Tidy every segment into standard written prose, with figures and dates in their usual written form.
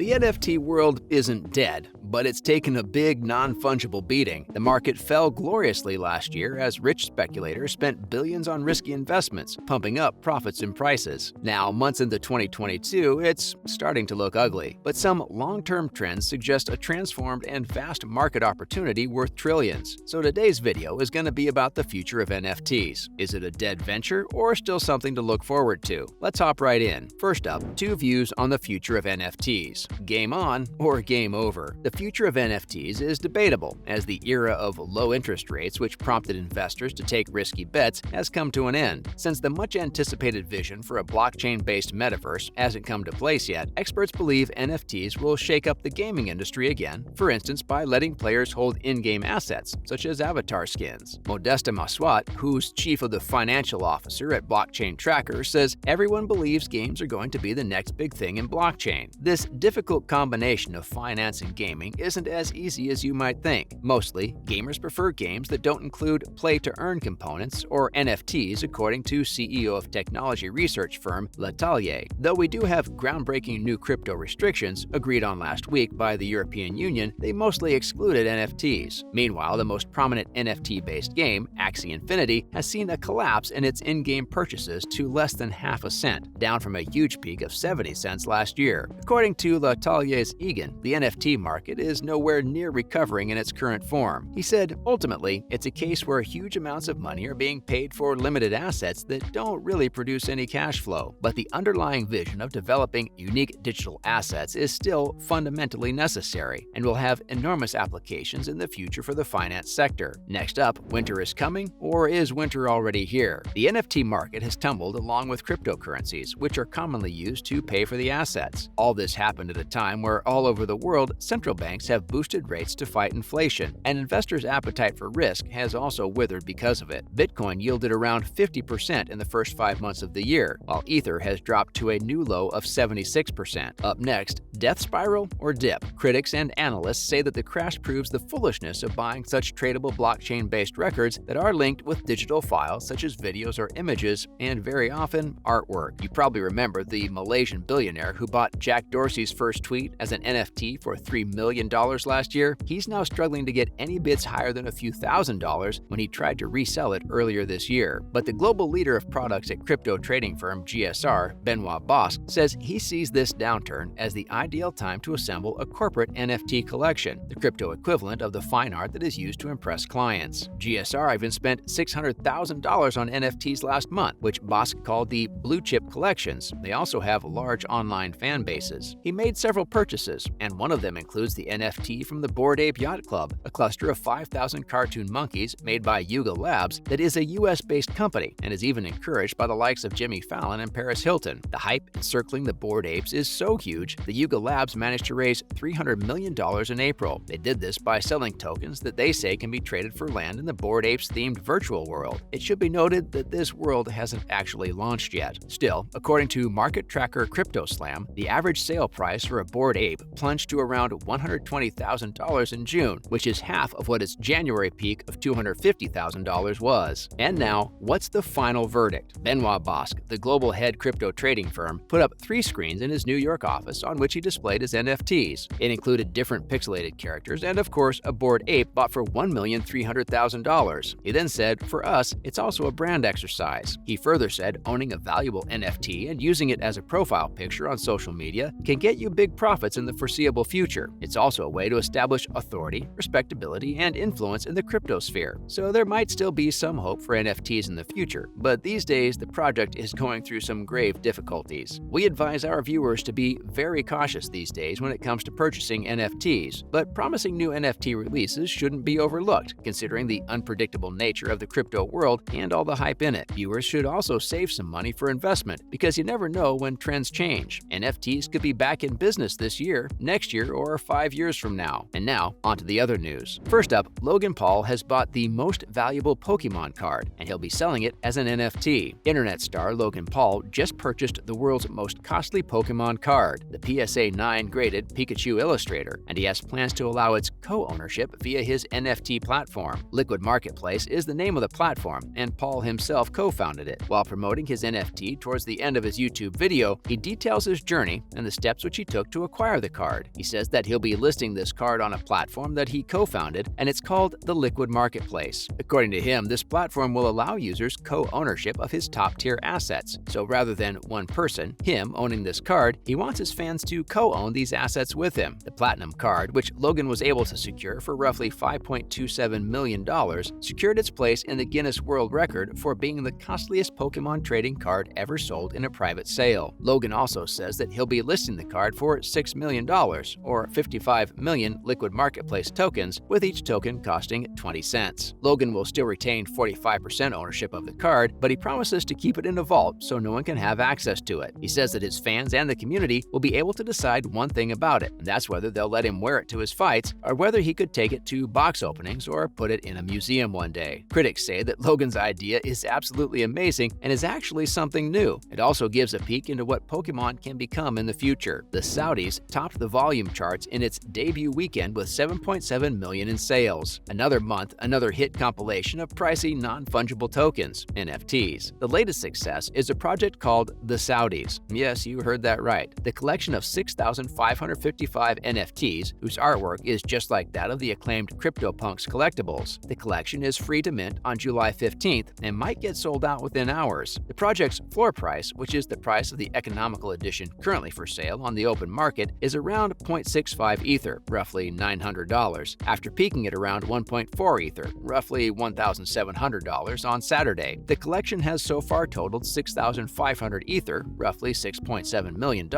The NFT world isn't dead, but it's taken a big non-fungible beating. The market fell gloriously last year as rich speculators spent billions on risky investments, pumping up profits and prices. Now, months into 2022, it's starting to look ugly, but some long-term trends suggest a transformed and vast market opportunity worth trillions. So today's video is going to be about the future of NFTs. Is it a dead venture or still something to look forward to? Let's hop right in. First up, two views on the future of NFTs. Game on or game over? The future of NFTs is debatable, as the era of low interest rates, which prompted investors to take risky bets, has come to an end. Since the much-anticipated vision for a blockchain-based metaverse hasn't come to place yet, experts believe NFTs will shake up the gaming industry again, for instance by letting players hold in-game assets, such as avatar skins. Modesta Maswat, who's chief of the financial officer at Blockchain Tracker, says everyone believes games are going to be the next big thing in blockchain. This difficult combination of finance and gaming isn't as easy as you might think. Mostly, gamers prefer games that don't include play-to-earn components, or NFTs, according to CEO of technology research firm L'Atelier. Though we do have groundbreaking new crypto restrictions agreed on last week by the European Union, they mostly excluded NFTs. Meanwhile, the most prominent NFT-based game, Axie Infinity, has seen a collapse in its in-game purchases to less than half a cent, down from a huge peak of 70 cents last year. According to L'Atelier's Egan, the NFT market is nowhere near recovering in its current form. He said, ultimately, it's a case where huge amounts of money are being paid for limited assets that don't really produce any cash flow. But the underlying vision of developing unique digital assets is still fundamentally necessary and will have enormous applications in the future for the finance sector. Next up, winter is coming, or is winter already here? The NFT market has tumbled along with cryptocurrencies, which are commonly used to pay for the assets. All this happened at a time where all over the world, central banks have boosted rates to fight inflation, and investors' appetite for risk has also withered because of it. Bitcoin yielded around 50% in the first 5 months of the year, while Ether has dropped to a new low of 76%. Up next, death spiral or dip? Critics and analysts say that the crash proves the foolishness of buying such tradable blockchain-based records that are linked with digital files such as videos or images, and very often artwork. You probably remember the Malaysian billionaire who bought Jack Dorsey's first tweet as an NFT for $3 million last year. He's now struggling to get any bids higher than a few $1,000s when he tried to resell it earlier this year. But the global leader of products at crypto trading firm GSR, Benoit Bosque, says he sees this downturn as the ideal time to assemble a corporate NFT collection, the crypto equivalent of the fine art that is used to impress clients. GSR even spent $600,000 on NFTs last month, which Bosque called the blue chip collections. They also have large online fan bases. He made several purchases, and one of them includes the NFT from the Bored Ape Yacht Club, a cluster of 5,000 cartoon monkeys made by Yuga Labs that is a US-based company and is even encouraged by the likes of Jimmy Fallon and Paris Hilton. The hype encircling the Bored Apes is so huge, the Yuga Labs managed to raise $300 million in April. They did this by selling tokens that they say can be traded for land in the Bored Apes-themed virtual world. It should be noted that this world hasn't actually launched yet. Still, according to market tracker CryptoSlam, the average sale price for a Bored Ape plunged to around $120,000 in June, which is half of what its January peak of $250,000 was. And now, what's the final verdict? Benoit Bosque, the global head crypto trading firm, put up 3 screens in his New York office on which he displayed his NFTs. It included different pixelated characters and, of course, a Bored Ape bought for $1,300,000. He then said, "For us, it's also a brand exercise." He further said, owning a valuable NFT and using it as a profile picture on social media can get you big profits in the foreseeable future. It's also a way to establish authority, respectability, and influence in the crypto sphere. So there might still be some hope for NFTs in the future, but these days the project is going through some grave difficulties. We advise our viewers to be very cautious these days when it comes to purchasing NFTs, but promising new NFT releases shouldn't be overlooked, considering the unpredictable nature of the crypto world and all the hype in it. Viewers should also save some money for investment, because you never know when trends change. NFTs could be back in business this year, next year, or 5 5 years from now. And now, onto the other news. First up, Logan Paul has bought the most valuable Pokemon card, and he'll be selling it as an NFT. Internet star Logan Paul just purchased the world's most costly Pokemon card, the PSA 9 graded Pikachu Illustrator, and he has plans to allow its co-ownership via his NFT platform. Liquid Marketplace is the name of the platform, and Paul himself co-founded it. While promoting his NFT towards the end of his YouTube video, he details his journey and the steps which he took to acquire the card. He says that he'll be listing this card on a platform that he co-founded, and it's called the Liquid Marketplace. According to him, this platform will allow users co-ownership of his top-tier assets. So rather than one person, him, owning this card, he wants his fans to co-own these assets with him. The Platinum card, which Logan was able to secure for roughly $5.27 million, secured its place in the Guinness World Record for being the costliest Pokemon trading card ever sold in a private sale. Logan also says that he'll be listing the card for $6 million, or 55 million Liquid Marketplace tokens, with each token costing 20 cents. Logan will still retain 45% ownership of the card, but he promises to keep it in a vault so no one can have access to it. He says that his fans and the community will be able to decide one thing about it, and that's whether they'll let him wear it to his fights or whether he could take it to box openings or put it in a museum one day. Critics say that Logan's idea is absolutely amazing and is actually something new. It also gives a peek into what Pokemon can become in the future. The Saudis topped the volume charts in its debut weekend with 7.7 million in sales. Another month, another hit compilation of pricey non-fungible tokens, NFTs. The latest success is a project called The Saudis. Yes, you heard that right. The collection of 6,555 NFTs, whose artwork is just like that of the acclaimed CryptoPunks collectibles. The collection is free to mint on July 15th and might get sold out within hours. The project's floor price, which is the price of the economical edition currently for sale on the open market, is around 0.65 Ether, roughly $900, after peaking at around 1.4 Ether, roughly $1,700 on Saturday. The collection has so far totaled 6,500 Ether, roughly $6.7 million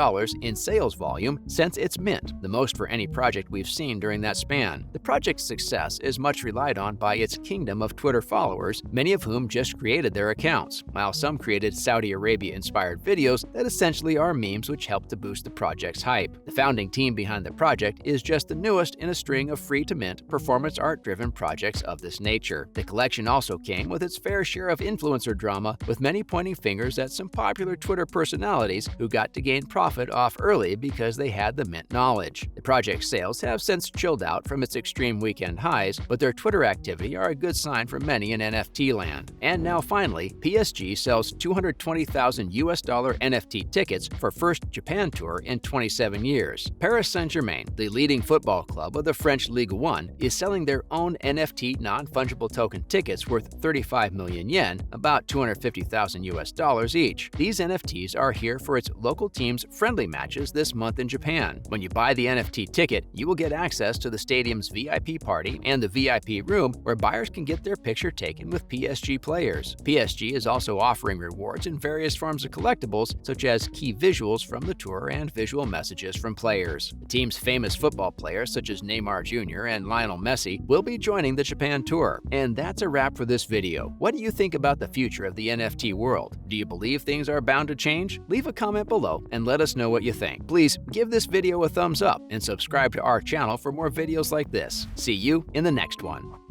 in sales volume since its mint, the most for any project we've seen during that span. The project's success is much relied on by its kingdom of Twitter followers, many of whom just created their accounts, while some created Saudi Arabia-inspired videos that essentially are memes which help to boost the project's hype. The founding team behind the project is just the newest in a string of free-to-mint, performance art-driven projects of this nature. The collection also came with its fair share of influencer drama, with many pointing fingers at some popular Twitter personalities who got to gain profit off early because they had the mint knowledge. The project's sales have since chilled out from its extreme weekend highs, but their Twitter activity are a good sign for many in NFT land. And now finally, PSG sells 220,000 US dollar NFT tickets for first Japan tour in 27 years. Paris Saint-Germain, the leading football club of the French Ligue 1, is selling their own NFT non-fungible token tickets worth 35 million yen, about 250,000 US dollars each. These NFTs are here for its local team's friendly matches this month in Japan. When you buy the NFT ticket, you will get access to the stadium's VIP party and the VIP room where buyers can get their picture taken with PSG players. PSG is also offering rewards in various forms of collectibles, such as key visuals from the tour and visual messages from players. The team's famous football players, such as Neymar Jr. and Lionel Messi, will be joining the Japan tour. And that's a wrap for this video. What do you think about the future of the NFT world? Do you believe things are bound to change? Leave a comment below and let us know what you think. Please give this video a thumbs up and subscribe to our channel for more videos like this. See you in the next one.